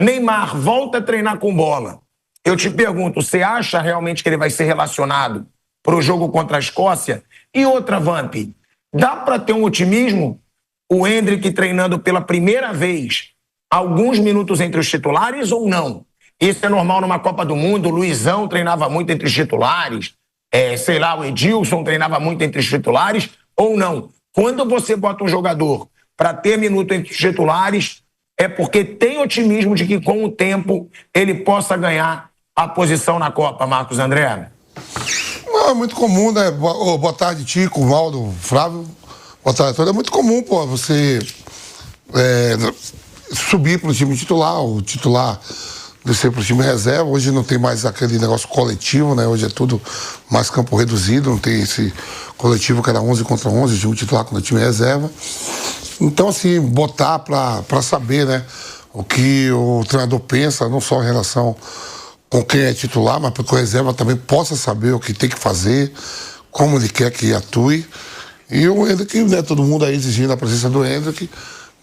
Neymar volta a treinar com bola. Eu te pergunto, você acha realmente que ele vai ser relacionado para o jogo contra a Escócia? E outra, Vamp, dá para ter um otimismo? O Endrick treinando pela primeira vez alguns minutos entre os titulares ou não? Isso é normal numa Copa do Mundo. O Luizão treinava muito entre os titulares. Sei lá, o Edilson treinava muito entre os titulares ou não? Quando você bota um jogador para ter minuto entre os titulares, é porque tem otimismo de que com o tempo ele possa ganhar a posição na Copa, Marcos André? Não, é muito comum, né? Boa tarde, Tico, Valdo, Flávio. Boa tarde a todos. É muito comum, pô, você subir para o time titular, o titular descer para o time reserva. Hoje não tem mais aquele negócio coletivo, né? Hoje é tudo mais campo reduzido, não tem esse coletivo que era 11 contra 11, o time titular contra o time reserva. Então, assim, botar para saber, né, o que o treinador pensa, não só em relação com quem é titular, mas para que o reserva também possa saber o que tem que fazer, como ele quer que atue. E o Endrick, né, todo mundo aí exigindo a presença do Endrick,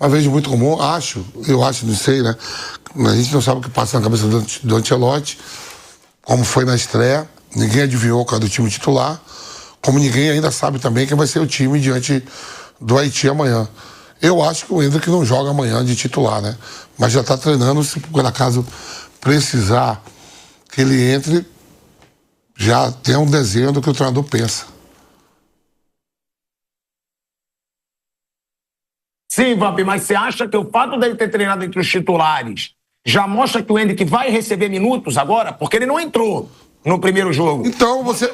uma vez muito comum, eu acho, não sei, né, a gente não sabe o que passa na cabeça do Ancelotti, como foi na estreia, ninguém adivinhou qual é do time titular, como ninguém ainda sabe também quem vai ser o time diante do Haiti amanhã. Eu acho que o Endrick não joga amanhã de titular, né, mas já está treinando, se por acaso precisar que ele entre, já tem um desenho do que o treinador pensa. Sim, Vamp, mas você acha que o fato dele ter treinado entre os titulares já mostra que o Endrick vai receber minutos agora? Porque ele não entrou no primeiro jogo. Então, você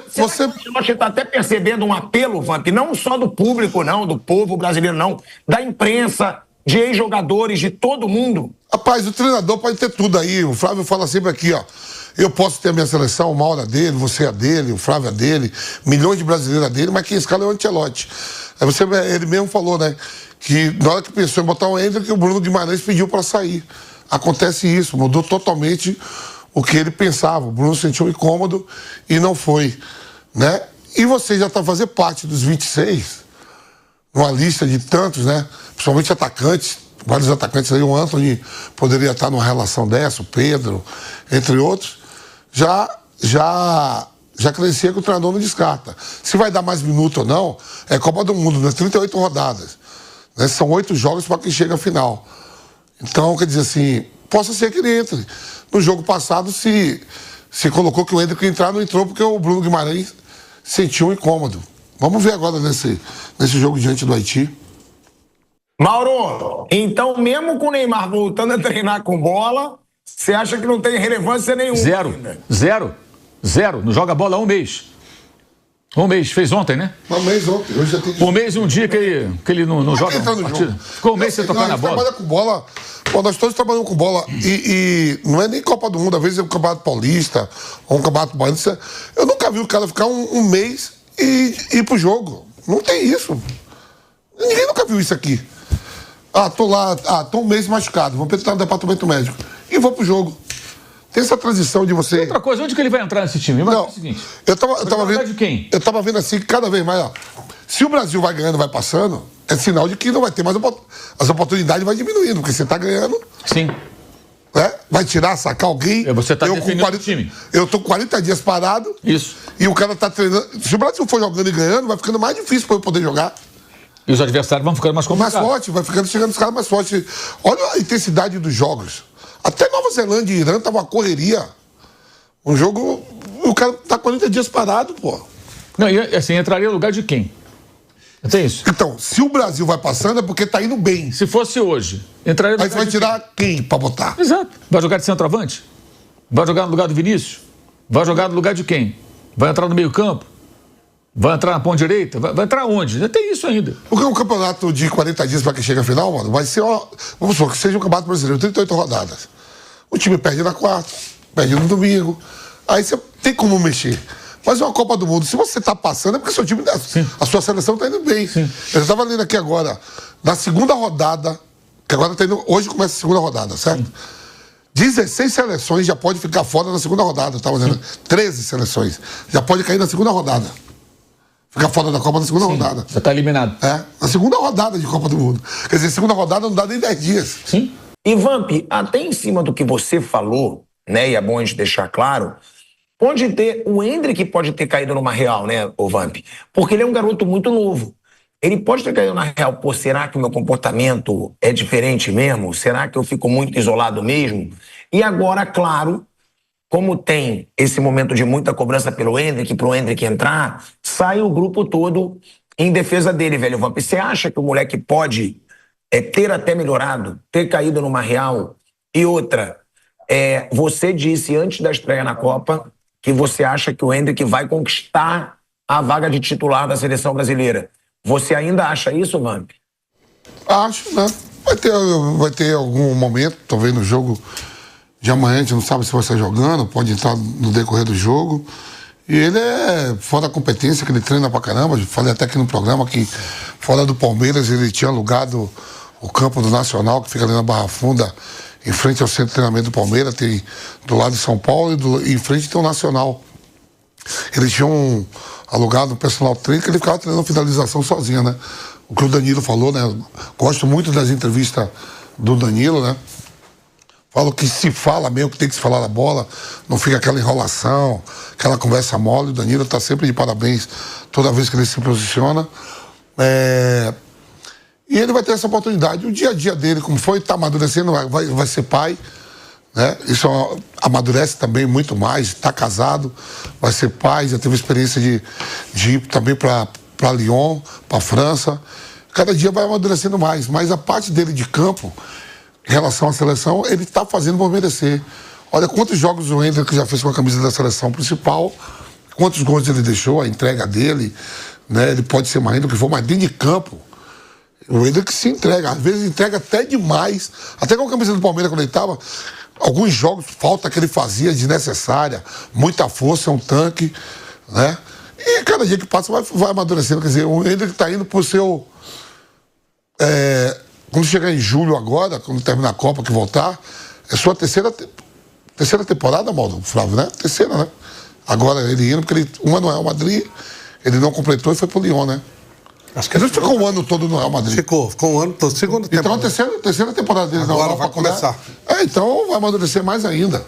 está até percebendo um apelo, Vamp, não só do público, não, do povo brasileiro, não, da imprensa, de ex-jogadores, de todo mundo. Rapaz, o treinador pode ter tudo aí. O Flávio fala sempre aqui, ó. Eu posso ter a minha seleção, o Mauro é dele, você é dele, o Flávio é dele, milhões de brasileiros é dele, mas quem escala é o Ancelotti. Ele mesmo falou, né, que na hora que pensou em botar o Endrick, o Bruno Guimarães pediu para sair. Acontece isso, mudou totalmente o que ele pensava. O Bruno sentiu incômodo e não foi, né? E você já está fazendo parte dos 26, uma lista de tantos, né? Principalmente atacantes, vários atacantes aí, o Antony poderia estar numa relação dessa, o Pedro, entre outros. Já crescia que o treinador não descarta. Se vai dar mais minuto ou não, é Copa do Mundo, né? 38 rodadas. Né? São 8 jogos para quem chega à final. Então, quer dizer assim, possa ser que ele entre. No jogo passado, se colocou que o Endrick entrar, não entrou porque o Bruno Guimarães sentiu um incômodo. Vamos ver agora nesse jogo diante do Haiti. Mauro, então mesmo com o Neymar voltando a treinar com bola, você acha que não tem relevância nenhuma? Zero. Não joga bola há um mês. Um mês, fez ontem, né? Um mês ontem. Hoje já tem... Um mês e um dia que ele não joga partida. Ficou um mês sem tocar na bola. Trabalha com bola. Pô, nós todos trabalhamos com bola. E não é nem Copa do Mundo, às vezes é um Campeonato Paulista ou um Campeonato Paulista. Eu nunca vi o cara ficar um mês e ir pro jogo. Não tem isso. Ninguém nunca viu isso aqui. Tô lá, tô um mês machucado, vou entrar no departamento médico. E vou pro jogo. Tem essa transição de você... Outra coisa, onde que ele vai entrar nesse time? Não, é o seguinte, eu tava vendo... de quem? Eu tava vendo assim, cada vez mais, ó. Se o Brasil vai ganhando, vai passando, é sinal de que não vai ter mais... As oportunidades vai diminuindo, porque você tá ganhando... Sim. Né? Vai tirar, sacar alguém... Você tá definindo o time. Eu tô 40 dias parado... Isso. E o cara tá treinando... Se o Brasil for jogando e ganhando, vai ficando mais difícil pra eu poder jogar. E os adversários vão ficando mais complicados. Mais forte, vai chegando os caras mais fortes. Olha a intensidade dos jogos. Até Nova Zelândia e Irã tava uma correria. Um jogo... O cara tá 40 dias parado, pô. Não, e assim, entraria no lugar de quem? Tem isso? Então, se o Brasil vai passando é porque tá indo bem. Se fosse hoje, entraria no Aí lugar você vai tirar quem pra botar? Exato. Vai jogar de centroavante? Vai jogar no lugar do Vinícius? Vai jogar no lugar de quem? Vai entrar no meio campo? Vai entrar na ponta direita? Vai entrar onde? Já tem isso ainda. Porque um campeonato de 40 dias para quem chega à final, mano, vai ser, vamos supor, que seja um campeonato brasileiro, 38 rodadas. O time perde na quarta, perde no domingo. Aí você tem como mexer. Mas é uma Copa do Mundo. Se você tá passando, é porque seu time, a sua seleção tá indo bem. Sim. Eu estava lendo aqui agora, na segunda rodada, que agora tá indo, hoje começa a segunda rodada, certo? Sim. 16 seleções já pode ficar fora na segunda rodada, tá fazendo 13 seleções. Já pode cair na segunda rodada. Ficar fora da Copa na segunda rodada. Já está eliminado. Na segunda rodada de Copa do Mundo. Quer dizer, segunda rodada não dá nem 10 dias. Sim. E, Vamp, até em cima do que você falou, né, e é bom a gente deixar claro, pode ter, o Endrick pode ter caído numa real, né, o Vamp? Porque ele é um garoto muito novo. Ele pode ter caído na real, pô, será que o meu comportamento é diferente mesmo? Será que eu fico muito isolado mesmo? E agora, claro, como tem esse momento de muita cobrança pelo Endrick, pro Endrick entrar, sai o grupo todo em defesa dele, velho Vamp. Você acha que o moleque pode ter até melhorado, ter caído numa real? E outra, você disse antes da estreia na Copa que você acha que o Endrick vai conquistar a vaga de titular da seleção brasileira. Você ainda acha isso, Vamp? Acho, né? Vai ter algum momento, talvez no jogo de amanhã, a gente não sabe se vai estar jogando, pode entrar no decorrer do jogo. E ele é fora da competência, que ele treina pra caramba. Eu falei até aqui no programa que fora do Palmeiras ele tinha alugado o campo do Nacional, que fica ali na Barra Funda, em frente ao centro de treinamento do Palmeiras, tem do lado de São Paulo e em frente tem o Nacional. Eles tinham alugado um personal trainer que ele ficava treinando finalização sozinho, né? O que o Danilo falou, né? Gosto muito das entrevistas do Danilo, né? Falo que se fala mesmo, que tem que se falar da bola, não fica aquela enrolação, aquela conversa mole. O Danilo tá sempre de parabéns toda vez que ele se posiciona. E ele vai ter essa oportunidade. O dia a dia dele, como foi, tá amadurecendo, vai ser pai, né? Isso amadurece também muito mais. Está casado, vai ser pai, já teve experiência de ir também para Lyon, para França. Cada dia vai amadurecendo mais. Mas a parte dele de campo, em relação à seleção, ele está fazendo por merecer. Olha quantos jogos o Endrick já fez com a camisa da seleção principal, quantos gols ele deixou, a entrega dele, né? Ele pode ser mais do que for, mas dentro de campo, o Endrick se entrega. Às vezes entrega até demais. Até com a camisa do Palmeiras, quando ele estava, alguns jogos, falta que ele fazia desnecessária, muita força, é um tanque, né? E cada dia que passa vai amadurecendo. Quer dizer, o Endrick está indo pro seu... quando chegar em julho agora, quando terminar a Copa, que voltar, é sua terceira temporada, Mauro, Flávio, né? Terceira, né? Agora ele indo, porque um ano no Real Madrid, ele não completou e foi pro Lyon, né? Acho que ele ficou um ano todo no Real Madrid. Ficou um ano todo, segunda temporada. Então a terceira temporada dele agora na Europa, vai começar. Né? Então vai amadurecer mais ainda.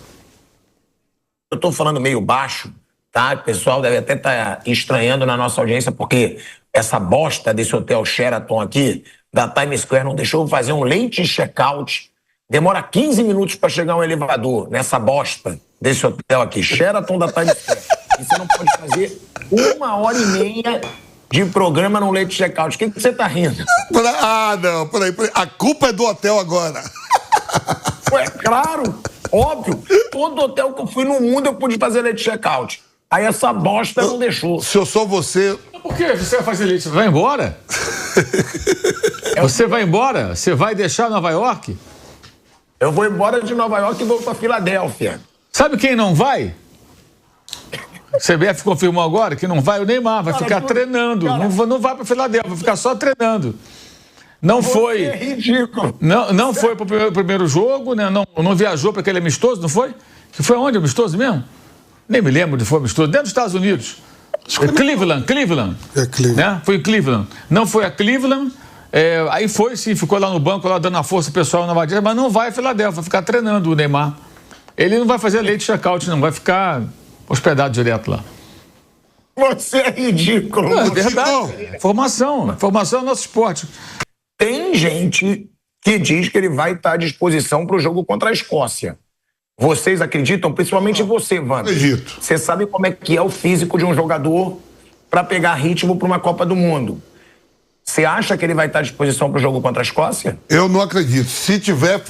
Eu tô falando meio baixo, tá? O pessoal deve até estar estranhando na nossa audiência, porque essa bosta desse hotel Sheraton aqui, da Times Square, não deixou eu fazer um late check-out. Demora 15 minutos para chegar um elevador nessa bosta desse hotel aqui, Sheraton da Times Square. E você não pode fazer 1h30 de programa no late check-out. O que você tá rindo? Não, peraí. A culpa é do hotel agora. Ué, claro, óbvio. Todo hotel que eu fui no mundo eu pude fazer late check-out. Aí essa bosta não deixou. Se eu sou você... Por que você vai fazer late? Você vai embora? Você vai embora? Você vai deixar Nova York? Eu vou embora de Nova York e vou pra Filadélfia. Sabe quem não vai? O CBF confirmou agora que não vai, o Neymar vai ficar treinando. Não vai para Filadélfia, vai ficar só treinando. Não foi. É ridículo. Não foi para o primeiro jogo, né? Não viajou para aquele amistoso, não foi? Que foi onde? Amistoso mesmo? Nem me lembro de foi amistoso. Dentro dos Estados Unidos. Cleveland. É Cleveland. Né? Foi em Cleveland. Não foi a Cleveland. Aí foi, sim, ficou lá no banco, lá dando a força pessoal na Madeira, mas não vai a Filadélfia, vai ficar treinando o Neymar. Ele não vai fazer late check-out, não, vai ficar hospedado direto lá. Você é ridículo. É verdade. Formação é nosso esporte. Tem gente que diz que ele vai estar à disposição para o jogo contra a Escócia. Vocês acreditam? Principalmente você, Wander. Acredito. Você sabe como é que é o físico de um jogador para pegar ritmo para uma Copa do Mundo. Você acha que ele vai estar à disposição para o jogo contra a Escócia? Eu não acredito. Se tiver,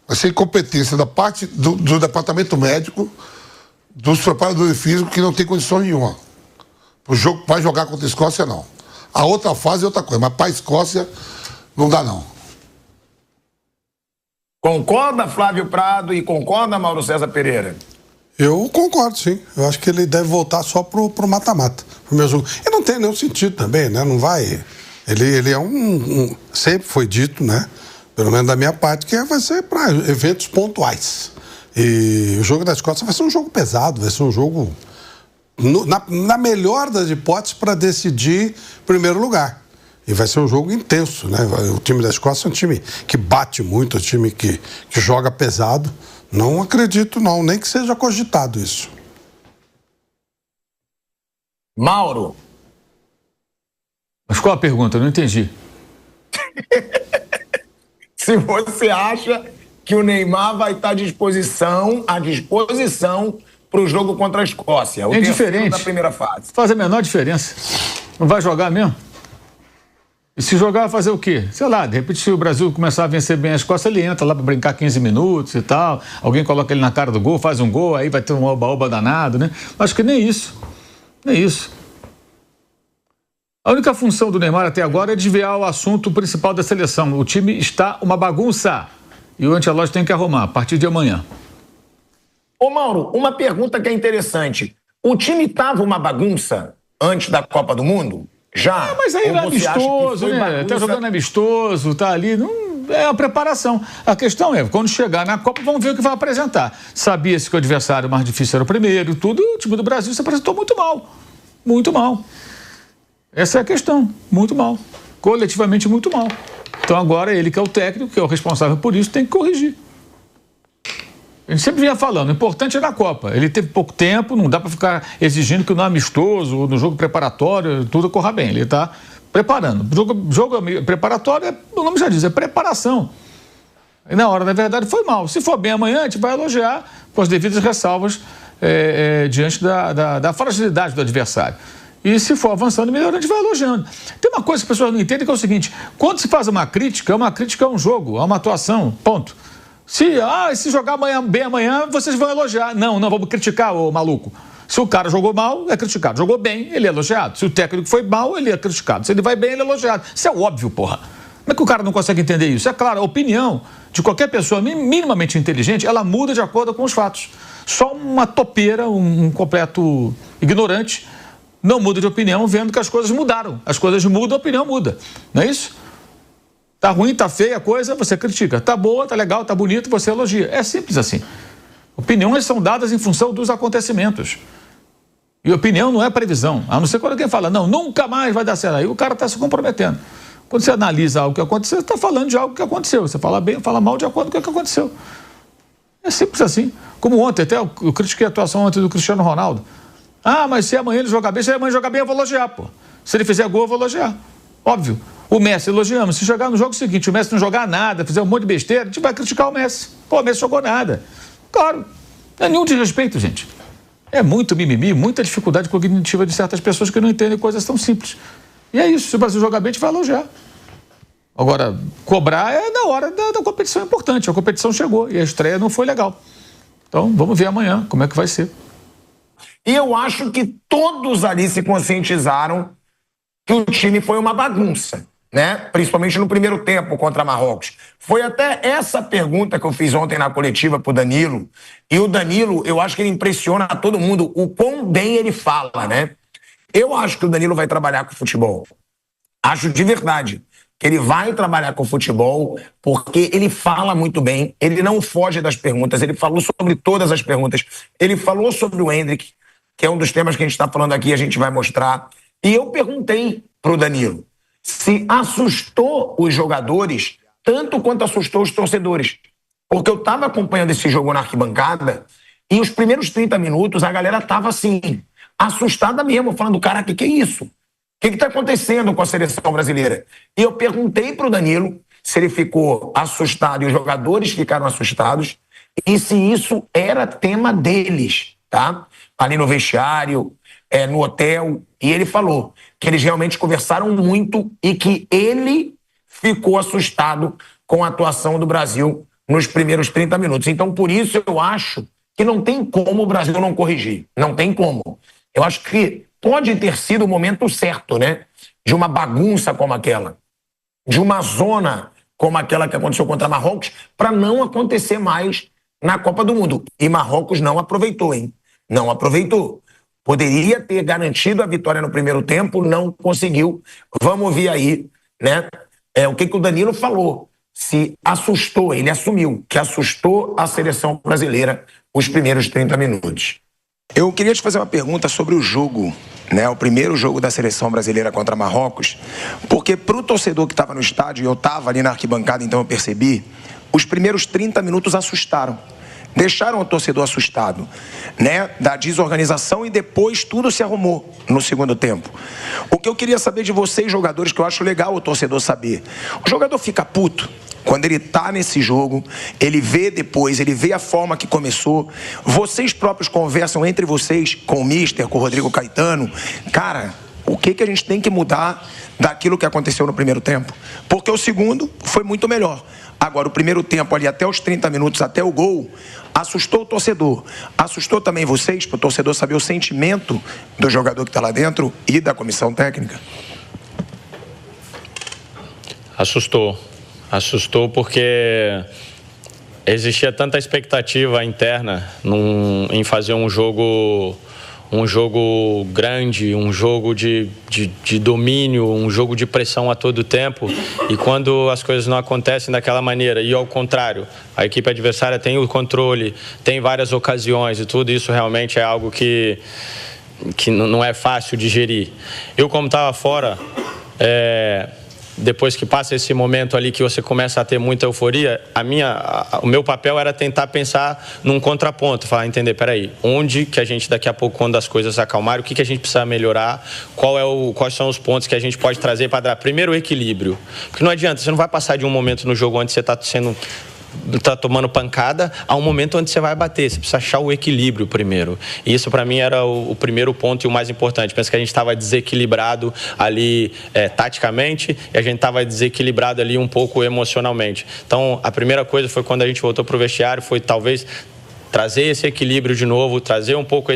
vai ser incompetência da parte do departamento médico, dos preparadores físicos, que não tem condição nenhuma. O jogo para jogar contra a Escócia, não. A outra fase é outra coisa, mas para a Escócia não dá, não. Concorda, Flávio Prado, e concorda, Mauro César Pereira? Eu concordo, sim. Eu acho que ele deve voltar só pro mata-mata, pro meu jogo. E não tem nenhum sentido também, né? Não vai... Ele é sempre foi dito, né? Pelo menos da minha parte, que vai ser para eventos pontuais. E o jogo da Escócia vai ser um jogo pesado, vai ser um jogo, na melhor das hipóteses, para decidir primeiro lugar. E vai ser um jogo intenso, né? O time da Escócia é um time que bate muito, é um time que joga pesado. Não acredito, não, nem que seja cogitado isso. Mauro. Mas qual a pergunta? Eu não entendi. Se você acha que o Neymar vai estar à disposição para o jogo contra a Escócia. É diferente. Da primeira fase. Faz a menor diferença. Não vai jogar mesmo? E se jogar, vai fazer o quê? Sei lá, de repente, se o Brasil começar a vencer bem a Escócia, ele entra lá para brincar 15 minutos e tal. Alguém coloca ele na cara do gol, faz um gol, aí vai ter um oba-oba danado, né? Acho que nem isso. Nem isso. A única função do Neymar até agora é desviar o assunto principal da seleção. O time está uma bagunça. E o Ancelotti tem que arrumar a partir de amanhã. Ô Mauro, uma pergunta que é interessante. O time estava uma bagunça antes da Copa do Mundo? Já? Mas aí é amistoso, né? Bagunça? Tá jogando amistoso, tá ali. Não, é a preparação. A questão é, quando chegar na Copa, vamos ver o que vai apresentar. Sabia-se que o adversário mais difícil era o primeiro, tudo. O time do Brasil se apresentou muito mal. Muito mal. Essa é a questão. Muito mal. Coletivamente, muito mal. Então agora ele que é o técnico, que é o responsável por isso, tem que corrigir. A gente sempre vinha falando, o importante é na Copa. Ele teve pouco tempo, não dá para ficar exigindo que no amistoso, ou no jogo preparatório, tudo corra bem. Ele está preparando. Jogo preparatório, o nome já diz, é preparação. E na hora da verdade foi mal. Se for bem amanhã, a gente vai elogiar com as devidas ressalvas diante da fragilidade do adversário. E se for avançando melhor, a gente vai elogiando. Tem uma coisa que as pessoas não entendem, que é o seguinte: quando se faz uma crítica é um jogo, é uma atuação, ponto. Se jogar bem amanhã, vocês vão elogiar. Não, vamos criticar, ô maluco. Se o cara jogou mal, é criticado. Jogou bem, ele é elogiado. Se o técnico foi mal, ele é criticado. Se ele vai bem, ele é elogiado. Isso é óbvio, porra. Como é que o cara não consegue entender isso? É claro, a opinião de qualquer pessoa minimamente inteligente, ela muda de acordo com os fatos. Só uma topeira, um completo ignorante, não muda de opinião vendo que as coisas mudaram. As coisas mudam, a opinião muda. Não é isso? Tá ruim, tá feia a coisa, você critica. Tá boa, tá legal, tá bonito, você elogia. É simples assim. Opiniões são dadas em função dos acontecimentos. E opinião não é previsão. A não ser quando alguém fala, não, nunca mais vai dar certo. Aí o cara está se comprometendo. Quando você analisa algo que aconteceu, você está falando de algo que aconteceu. Você fala bem ou fala mal de acordo com o que aconteceu. É simples assim. Como ontem, até eu critiquei a atuação ontem do Cristiano Ronaldo. Mas se amanhã ele jogar bem, se amanhã jogar bem, eu vou elogiar, pô. Se ele fizer gol, eu vou elogiar. Óbvio. O Messi elogiamos. Se jogar no jogo seguinte, o Messi não jogar nada, fizer um monte de besteira, a gente vai criticar o Messi. Pô, o Messi jogou nada. Claro. Não é nenhum desrespeito, gente. É muito mimimi, muita dificuldade cognitiva de certas pessoas que não entendem coisas tão simples. E é isso. Se o Brasil jogar bem, a gente vai elogiar. Agora, cobrar é na hora da competição importante. A competição chegou e a estreia não foi legal. Então, vamos ver amanhã como é que vai ser. E eu acho que todos ali se conscientizaram que o time foi uma bagunça, né? Principalmente no primeiro tempo contra Marrocos. Foi até essa pergunta que eu fiz ontem na coletiva pro Danilo. E o Danilo, eu acho que ele impressiona todo mundo o quão bem ele fala, né? Eu acho que o Danilo vai trabalhar com futebol. Acho de verdade que ele vai trabalhar com futebol porque ele fala muito bem, ele não foge das perguntas, ele falou sobre todas as perguntas. Ele falou sobre o Endrick, que é um dos temas que a gente está falando aqui, a gente vai mostrar. E eu perguntei pro Danilo se assustou os jogadores tanto quanto assustou os torcedores. Porque eu estava acompanhando esse jogo na arquibancada e os primeiros 30 minutos a galera estava assim, assustada mesmo, falando, cara, que é isso? O que está acontecendo com a seleção brasileira? E eu perguntei pro Danilo se ele ficou assustado e os jogadores ficaram assustados e se isso era tema deles, tá? Ali no vestiário, no hotel, e ele falou que eles realmente conversaram muito e que ele ficou assustado com a atuação do Brasil nos primeiros 30 minutos. Então, por isso, eu acho que não tem como o Brasil não corrigir. Não tem como. Eu acho que pode ter sido o momento certo, né? De uma bagunça como aquela, de uma zona como aquela que aconteceu contra Marrocos, para não acontecer mais na Copa do Mundo. E Marrocos não aproveitou, hein? Não aproveitou. Poderia ter garantido a vitória no primeiro tempo, não conseguiu. Vamos ouvir aí, né? O que o Danilo falou. Se assustou, ele assumiu que assustou a seleção brasileira os primeiros 30 minutos. Eu queria te fazer uma pergunta sobre o jogo né, o primeiro jogo da seleção brasileira contra Marrocos, porque para o torcedor que estava no estádio, e eu estava ali na arquibancada, então eu percebi, os primeiros 30 minutos assustaram. Deixaram o torcedor assustado, né, da desorganização, e depois tudo se arrumou no segundo tempo. O que eu queria saber de vocês, jogadores, que eu acho legal o torcedor saber. O jogador fica puto quando ele tá nesse jogo, ele vê depois, ele vê a forma que começou. Vocês próprios conversam entre vocês, com o Mister, com o Rodrigo Caetano. Cara, o que a gente tem que mudar daquilo que aconteceu no primeiro tempo? Porque o segundo foi muito melhor. Agora, o primeiro tempo ali, até os 30 minutos, até o gol, assustou o torcedor. Assustou também vocês, para o torcedor saber o sentimento do jogador que está lá dentro e da comissão técnica? Assustou porque existia tanta expectativa interna em fazer um jogo grande, um jogo de domínio, um jogo de pressão a todo tempo, e quando as coisas não acontecem daquela maneira, e ao contrário, a equipe adversária tem o controle, tem várias ocasiões, e tudo isso realmente é algo que não é fácil de gerir. Eu, como estava fora, depois que passa esse momento ali que você começa a ter muita euforia, o meu papel era tentar pensar num contraponto, entender, peraí, onde que a gente daqui a pouco, quando as coisas acalmarem, o que a gente precisa melhorar, quais são os pontos que a gente pode trazer para dar primeiro o equilíbrio. Porque não adianta, você não vai passar de um momento no jogo onde você está tomando pancada a um momento onde você vai bater. Você precisa achar o equilíbrio primeiro. E isso, para mim, era o primeiro ponto e o mais importante. Penso que a gente estava desequilibrado ali taticamente, e a gente estava desequilibrado ali um pouco emocionalmente. Então, a primeira coisa foi, quando a gente voltou para o vestiário, foi talvez trazer esse equilíbrio de novo, trazer um pouco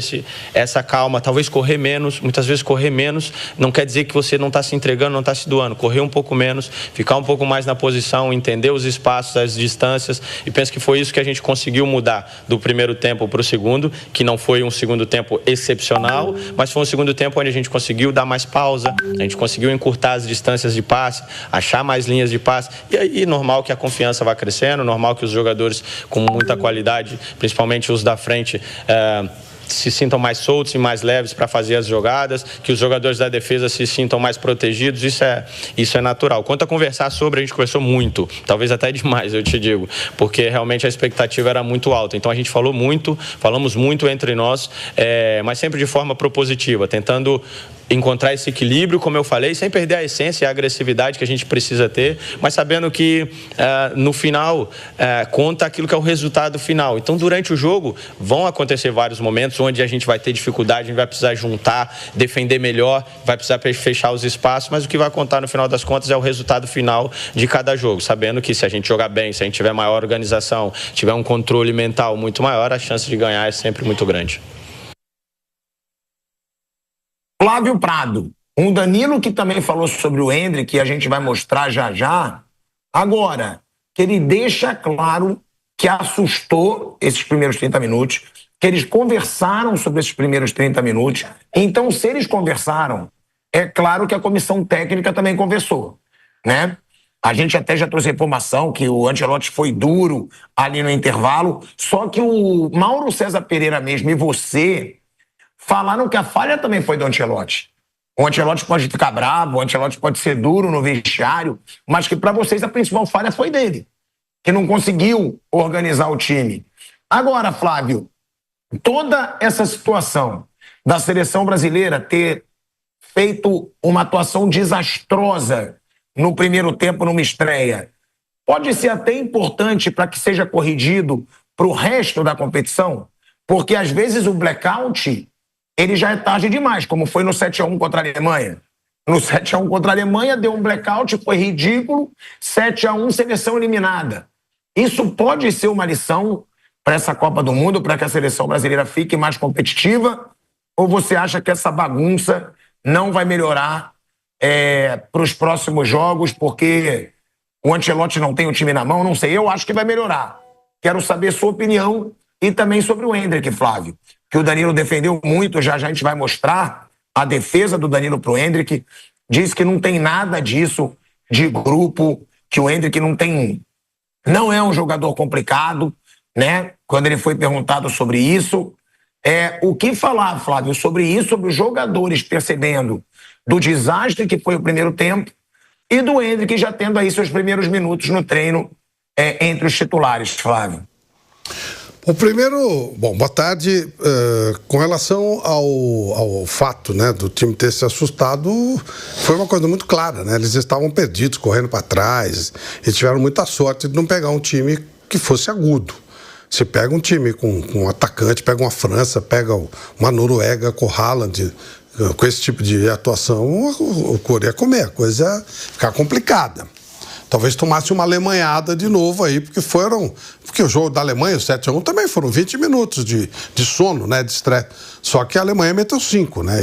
essa calma, talvez correr menos. Muitas vezes correr menos não quer dizer que você não está se entregando, não está se doando. Correr um pouco menos, ficar um pouco mais na posição, entender os espaços, as distâncias, e penso que foi isso que a gente conseguiu mudar do primeiro tempo para o segundo, que não foi um segundo tempo excepcional, mas foi um segundo tempo onde a gente conseguiu dar mais pausa, a gente conseguiu encurtar as distâncias de passe, achar mais linhas de passe, e aí normal que a confiança vá crescendo, normal que os jogadores com muita qualidade, principalmente os da frente, se sintam mais soltos e mais leves para fazer as jogadas, que os jogadores da defesa se sintam mais protegidos. Isso é natural. Quanto a conversar sobre, a gente conversou muito, talvez até demais, eu te digo, porque realmente a expectativa era muito alta. Então a gente falamos muito entre nós, mas sempre de forma propositiva, tentando encontrar esse equilíbrio, como eu falei, sem perder a essência e a agressividade que a gente precisa ter, mas sabendo que no final conta aquilo que é o resultado final. Então, durante o jogo, vão acontecer vários momentos onde a gente vai ter dificuldade, a gente vai precisar juntar, defender melhor, vai precisar fechar os espaços, mas o que vai contar no final das contas é o resultado final de cada jogo, sabendo que se a gente jogar bem, se a gente tiver maior organização, tiver um controle mental muito maior, a chance de ganhar é sempre muito grande. Flávio Prado, um Danilo que também falou sobre o Endrick, que a gente vai mostrar já. Agora, que ele deixa claro que assustou esses primeiros 30 minutos, que eles conversaram sobre esses primeiros 30 minutos. Então, se eles conversaram, é claro que a comissão técnica também conversou, né? A gente até já trouxe a informação que o Ancelotti foi duro ali no intervalo, só que o Mauro César Pereira mesmo e você falaram que a falha também foi do Ancelotti. O Ancelotti pode ficar bravo, o Ancelotti pode ser duro no vestiário, mas que para vocês a principal falha foi dele, que não conseguiu organizar o time. Agora, Flávio, toda essa situação da seleção brasileira ter feito uma atuação desastrosa no primeiro tempo numa estreia, pode ser até importante para que seja corrigido para o resto da competição, porque às vezes o blackout ele já é tarde demais, como foi no 7-1 contra a Alemanha. No 7-1 contra a Alemanha, deu um blackout, foi ridículo, 7-1, seleção eliminada. Isso pode ser uma lição para essa Copa do Mundo, para que a seleção brasileira fique mais competitiva? Ou você acha que essa bagunça não vai melhorar para os próximos jogos, porque o Ancelotti não tem o time na mão? Não sei, eu acho que vai melhorar. Quero saber sua opinião e também sobre o Endrick, Flávio, que o Danilo defendeu muito, já a gente vai mostrar a defesa do Danilo pro Endrick, diz que não tem nada disso de grupo, que o Endrick não é um jogador complicado, né? Quando ele foi perguntado sobre isso, O que falar, Flávio, sobre isso, sobre os jogadores percebendo do desastre que foi o primeiro tempo e do Endrick já tendo aí seus primeiros minutos no treino entre os titulares, Flávio? O primeiro, boa tarde. Com relação ao fato, né, do time ter se assustado, foi uma coisa muito clara, né? Eles estavam perdidos, correndo para trás e tiveram muita sorte de não pegar um time que fosse agudo. Você pega um time com um atacante, pega uma França, pega uma Noruega com o Haaland, com esse tipo de atuação, o Coreia comer, a coisa ficar complicada. Talvez tomasse uma alemanhada de novo aí, porque o jogo da Alemanha, o 7-1, também foram 20 minutos de sono, né, de estresse. Só que a Alemanha meteu 5, né,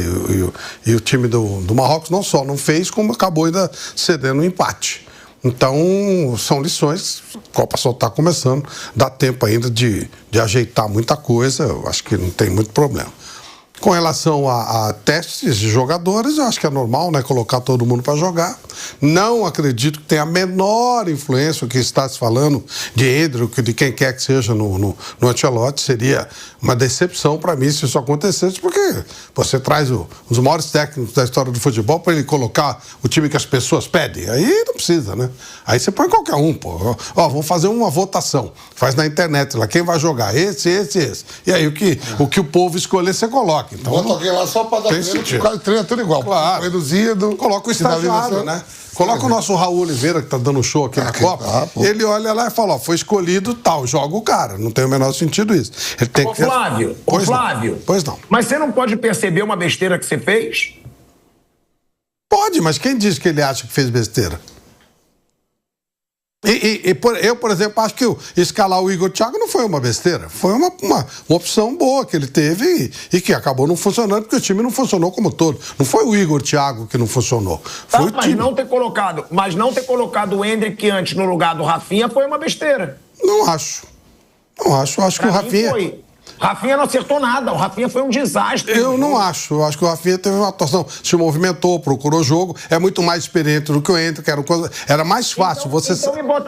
e o time do Marrocos não só não fez, como acabou ainda cedendo um empate. Então, são lições, a Copa só está começando, dá tempo ainda de ajeitar muita coisa, eu acho que não tem muito problema. Com relação a testes de jogadores, eu acho que é normal, né, colocar todo mundo para jogar. Não acredito que tenha a menor influência o que está se falando de Endrick, de quem quer que seja no Ancelotti. Seria uma decepção para mim se isso acontecesse, porque você traz os maiores técnicos da história do futebol para ele colocar o time que as pessoas pedem. Aí não precisa, né? Aí você põe qualquer um, pô. Vamos fazer uma votação. Faz na internet lá, quem vai jogar? Esse. E aí o que o povo escolher, você coloca. Então, bota alguém lá só para dar treino, o cara treina tudo igual. Claro. Reduzido. Coloca o estagiário, né? Coloca o nosso Raul Oliveira, que tá dando show aqui na Copa. Ele olha lá e fala, foi escolhido tal, joga o cara. Não tem o menor sentido isso. Ele tem que... Flávio, Flávio. Pois não. Mas você não pode perceber uma besteira que você fez? Pode, mas quem diz que ele acha que fez besteira? Eu, por exemplo, acho que escalar o Igor Thiago não foi uma besteira. Foi uma opção boa que ele teve e que acabou não funcionando, porque o time não funcionou como todo. Não foi o Igor Thiago que não funcionou. Foi o time. Mas não ter colocado o Endrick antes no lugar do Rafinha foi uma besteira. Não acho. Acho que o Rafinha... Rafinha não acertou nada, o Rafinha foi um desastre. Eu não acho, eu acho que o Rafinha teve uma atuação, se movimentou, procurou jogo, é muito mais experiente do que o Endrick, era mais fácil.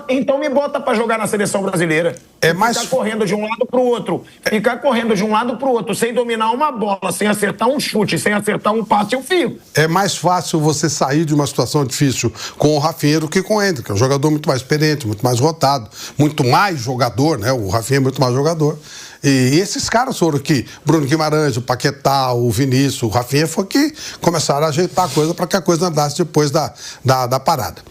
Então me bota pra jogar na seleção brasileira. Ficar correndo de um lado pro outro, sem dominar uma bola, sem acertar um chute, sem acertar um passe, eu fico. É mais fácil você sair de uma situação difícil com o Rafinha do que com o Endrick, é um jogador muito mais experiente, muito mais rotado, muito mais jogador, né? O Rafinha é muito mais jogador. E esses caras foram aqui, Bruno Guimarães, o Paquetá, o Vinícius, o Rafinha, foi que começaram a ajeitar a coisa para que a coisa andasse depois da parada.